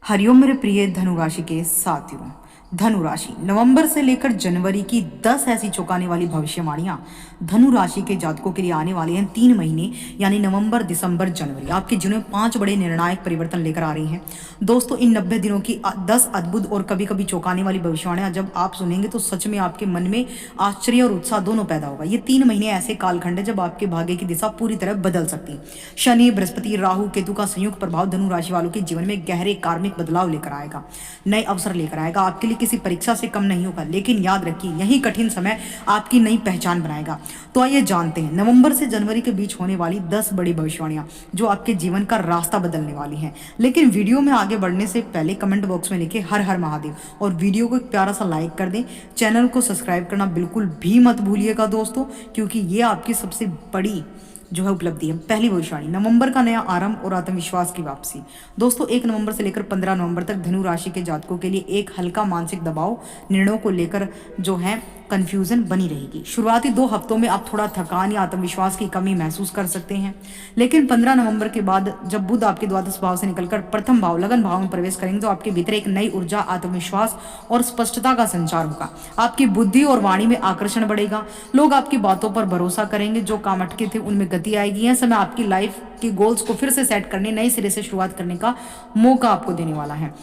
हरिओम मेरे प्रिय धनु राशि के साथियों। धनु राशि नवंबर से लेकर जनवरी की 10 ऐसी चौंकाने वाली भविष्यवाणियां धनु राशि के जातकों के लिए आने वाली हैं। 3 महीने यानी नवंबर, दिसंबर, जनवरी आपके जिन्हें 5 बड़े निर्णायक परिवर्तन लेकर आ रही हैं। दोस्तों, इन 90 दिनों की 10 अद्भुत और कभी कभी चौंकाने वाली भविष्यवाणियां जब आप सुनेंगे तो सच में आपके मन में आश्चर्य और उत्साह दोनों पैदा होगा। ये 3 महीने ऐसे कालखंड है जब आपके भाग्य की दिशा पूरी तरह बदल सकती है। शनि, बृहस्पति, राहु, केतु का संयुक्त प्रभाव धनु राशि वालों के जीवन में गहरे कार्मिक बदलाव लेकर आएगा, नए अवसर लेकर आएगा। आपके लिए किसी परीक्षा से कम नहीं होगा, लेकिन याद रखिए यही कठिन समय आपकी नई पहचान बनाएगा। तो आइए जानते हैं नवंबर से जनवरी के बीच होने वाली 10 बड़ी भविष्यवाणियां जो आपके जीवन का रास्ता बदलने वाली हैं। लेकिन वीडियो में आगे बढ़ने से पहले कमेंट बॉक्स में लिखे हर हर महादेव और वीडियो को एक प्यारा सा लाइक कर दें। चैनल को सब्सक्राइब करना बिल्कुल भी मत भूलिएगा दोस्तों, क्योंकि ये आपकी सबसे बड़ी जो है उपलब्धि है। पहली भविष्यवाणी, नवंबर का नया आरंभ और आत्मविश्वास की वापसी। दोस्तों, 1 नवंबर से लेकर 15 नवंबर तक धनु राशि के जातकों के लिए एक हल्का मानसिक दबाव, निर्णयों को लेकर जो है कंफ्यूजन बनी रहेगी। शुरुआती 2 हफ्तों में आप थोड़ा थकान या आत्मविश्वास की कमी महसूस कर सकते हैं, लेकिन 15 नवंबर के बाद जब बुध आपके द्वादश भाव से निकलकर प्रथम भाव लगन भाव में प्रवेश करेंगे तो आपके भीतर एक नई ऊर्जा, आत्मविश्वास और स्पष्टता का संचार होगा। आपकी बुद्धि और वाणी में आकर्षण बढ़ेगा, लोग आपकी बातों पर भरोसा करेंगे, जो काम अटके थे उनमें गति आएगी। यह समय आपकी लाइफ के गोल्स को फिर से सेट करने, नए सिरे से शुरुआत करने का मौका आपको देने वाला है।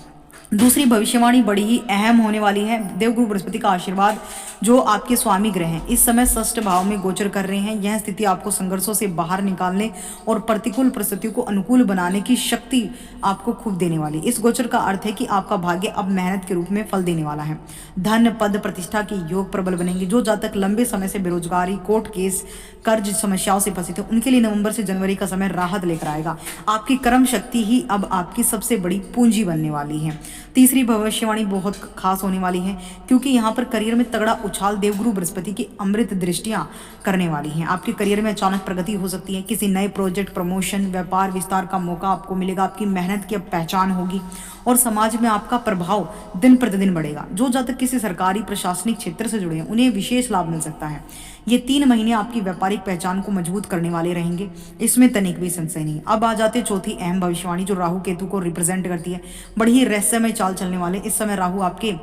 दूसरी भविष्यवाणी बड़ी ही अहम होने वाली है। देवगुरु बृहस्पति का आशीर्वाद जो आपके स्वामी ग्रह हैं इस समय षष्ठ भाव में गोचर कर रहे हैं। यह स्थिति आपको संघर्षों से बाहर निकालने और प्रतिकूल परिस्थितियों को अनुकूल बनाने की शक्ति आपको खूब देने वाली। इस गोचर का अर्थ है कि आपका भाग्य अब मेहनत के रूप में फल देने वाला है। धन, पद, प्रतिष्ठा के योग प्रबल बनेंगे। जो जातक लंबे समय से बेरोजगारी, कोर्ट केस, कर्ज समस्याओं से फंसे थे उनके लिए नवंबर से जनवरी का समय राहत लेकर आएगा। आपकी कर्म शक्ति ही अब आपकी सबसे बड़ी पूंजी बनने वाली है। तीसरी भविष्यवाणी बहुत खास होने वाली है, क्योंकि यहाँ पर करियर में तगड़ा उछाल देवगुरु बृहस्पति की अमृत दृष्टियां करने वाली हैं। आपके करियर में अचानक प्रगति हो सकती है। किसी नए प्रोजेक्ट, प्रमोशन, व्यापार विस्तार का मौका आपको मिलेगा। आपकी मेहनत की अब पहचान होगी और समाज में आपका प्रभाव दिन प्रतिदिन बढ़ेगा। जो जातक किसी सरकारी प्रशासनिक क्षेत्र से जुड़े हैं उन्हें विशेष लाभ मिल सकता है। ये 3 महीने आपकी व्यापारिक पहचान को मजबूत करने वाले रहेंगे, इसमें तनिक भी संशय नहीं। अब आ जाते चौथी अहम भविष्यवाणी जो राहु केतु को रिप्रेजेंट करती है। बड़ी ही रहस्यमय चाल चलने वाले इस समय राहु आपके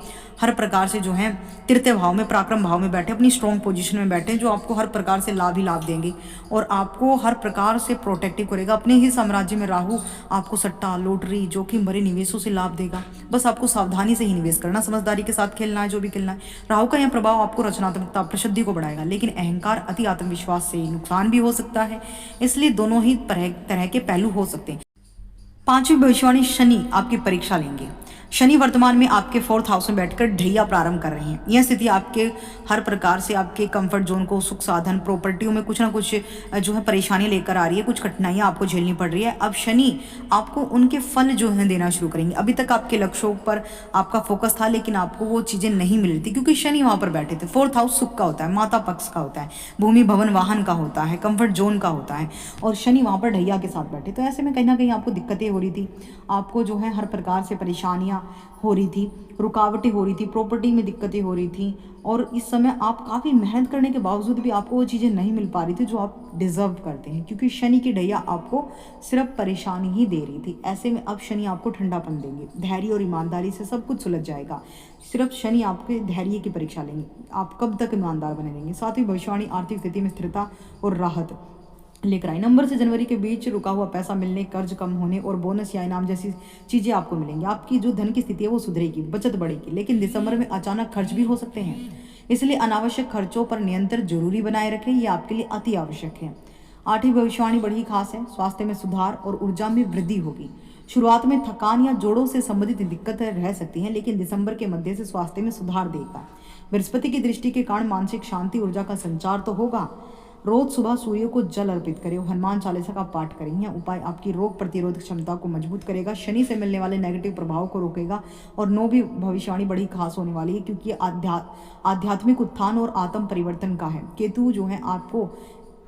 हर प्रकार से जो है तृतीय भाव में, पराक्रम भाव में बैठे, अपनी स्ट्रॉन्ग पोजीशन में बैठे, जो आपको हर प्रकार से लाभ ही लाभ देंगे और आपको हर प्रकार से प्रोटेक्टिव करेगा। अपने ही साम्राज्य में राहु आपको सट्टा, लॉटरी, जोखिम भरे निवेशों से लाभ देगा। बस आपको सावधानी से ही निवेश करना, समझदारी के साथ खेलना है जो भी खेलना है। राहु का यह प्रभाव आपको रचनात्मकता, प्रसिद्धि को बढ़ाएगा, लेकिन अहंकार, अति आत्मविश्वास से नुकसान भी हो सकता है। इसलिए दोनों ही तरह के पहलू हो सकते हैं। 5वीं भविष्यवाणी, शनि आपकी परीक्षा लेंगे। शनि वर्तमान में आपके 4th हाउस में बैठकर ढैया प्रारंभ कर रहे हैं। यह स्थिति आपके हर प्रकार से आपके कंफर्ट जोन को, सुख साधन, प्रॉपर्टियों में कुछ ना कुछ जो है परेशानी लेकर आ रही है, कुछ कठिनाइयां आपको झेलनी पड़ रही है। अब शनि आपको उनके फल जो है देना शुरू करेंगे। अभी तक आपके लक्ष्यों पर आपका फोकस था, लेकिन आपको वो चीज़ें नहीं मिल रही थी क्योंकि शनि वहाँ पर बैठे थे। 4th हाउस सुख का होता है, माता पक्ष का होता है, भूमि, भवन, वाहन का होता है, कंफर्ट जोन का होता है, और शनि वहाँ पर ढैया के साथ बैठे। तो ऐसे में कहीं ना कहीं आपको दिक्कतें हो रही थी, आपको जो है हर प्रकार से परेशानियाँ हो रही थी, रुकावटें हो रही थी, प्रॉपर्टी में दिक्कतें हो रही थी, और इस समय आप काफ़ी मेहनत करने के बावजूद भी आपको वो चीज़ें नहीं मिल पा रही थी जो आप डिजर्व करते हैं, क्योंकि शनि की ढैया आपको सिर्फ परेशानी ही दे रही थी। ऐसे में अब शनि आपको ठंडापन देंगे, धैर्य और ईमानदारी से सब कुछ सुलझ जाएगा। सिर्फ शनि आपके धैर्य की परीक्षा लेंगे, आप कब तक ईमानदार बने रहेंगे। 7वीं भविष्यवाणी, आर्थिक स्थिति में स्थिरता और राहत लेकर आए। नवंबर से जनवरी के बीच रुका हुआ पैसा मिलने, कर्ज कम होने और बोनस या इनाम जैसी चीज़ें आपको मिलेंगी। आपकी जो धन की स्थिति है वो सुधरेगी, बचत बढ़ेगी, लेकिन दिसंबर में अचानक खर्च भी हो सकते हैं, इसलिए अनावश्यक खर्चों पर नियंत्रण जरूरी बनाए रखें, ये आपके लिए अति आवश्यक है। 8वीं भविष्यवाणी बड़ी ही खास है, स्वास्थ्य में सुधार और ऊर्जा में वृद्धि होगी। शुरुआत में थकान या जोड़ों से संबंधित दिक्कतें रह सकती हैं, लेकिन दिसंबर के मध्य से स्वास्थ्य में सुधार देगा। बृहस्पति की दृष्टि के कारण मानसिक शांति, ऊर्जा का संचार तो होगा। रोज सुबह सूर्य को जल अर्पित करें, हनुमान चालीसा का पाठ करें। यह उपाय आपकी रोग प्रतिरोधक क्षमता को मजबूत करेगा, शनि से मिलने वाले नेगेटिव प्रभाव को रोकेगा। और 9वीं भविष्यवाणी बड़ी खास होने वाली है, क्योंकि आध्यात्मिक उत्थान और आत्म परिवर्तन का है। केतु जो है आपको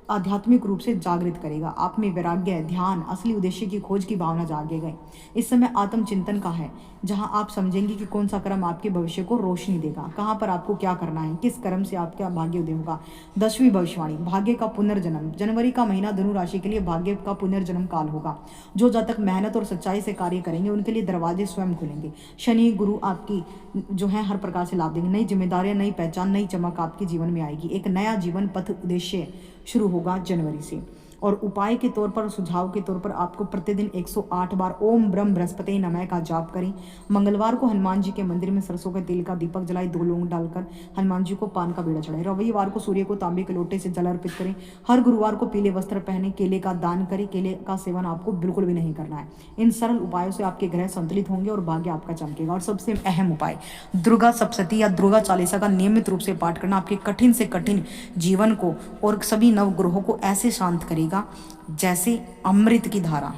आध्यात्मिक रूप से जागृत करेगा। आप में वैराग्य, ध्यान, असली उद्देश्य की खोज की भावना जागेगा। इस समय आत्मचिंतन का है, जहां आप समझेंगे कि कौन सा कर्म आपके भविष्य को रोशनी देगा, कहां पर आपको क्या करना है, किस कर्म से आपका भाग्य उदय होगा। 10वीं भविष्यवाणी, भाग्य का पुनर्जन्म। जनवरी का महीना धनु राशि के लिए भाग्य का पुनर्जन्म काल होगा। जो जातक मेहनत और सच्चाई से कार्य करेंगे उनके लिए दरवाजे स्वयं खुलेंगे। शनि गुरु आपकी जो है हर प्रकार से लाभ देंगे। नई जिम्मेदारियां, नई पहचान, नई चमक आपके जीवन में आएगी। एक नया जीवन पथ उद्देश्य शुरू होगा जनवरी से। और उपाय के तौर पर, सुझाव के तौर पर आपको प्रतिदिन 108 बार ओम ब्रह्म बृहस्पति नमः का जाप करें। मंगलवार को हनुमान जी के मंदिर में सरसों के तेल का दीपक जलाएं, 2 लौंग डालकर हनुमान जी को पान का बेड़ा चढ़ाएं। रविवार को सूर्य को तांबे के लोटे से जल अर्पित करें। हर गुरुवार को पीले वस्त्र पहने, केले का दान करें। केले का सेवन आपको बिल्कुल भी नहीं करना है। इन सरल उपायों से आपके ग्रह संतुलित होंगे और भाग्य आपका चमकेगा। और सबसे अहम उपाय, दुर्गा सप्तशती या दुर्गा चालीसा का नियमित रूप से पाठ करना आपके कठिन से कठिन जीवन को और सभी नवग्रहों को ऐसे शांत करेगा जैसे अमृत की धारा।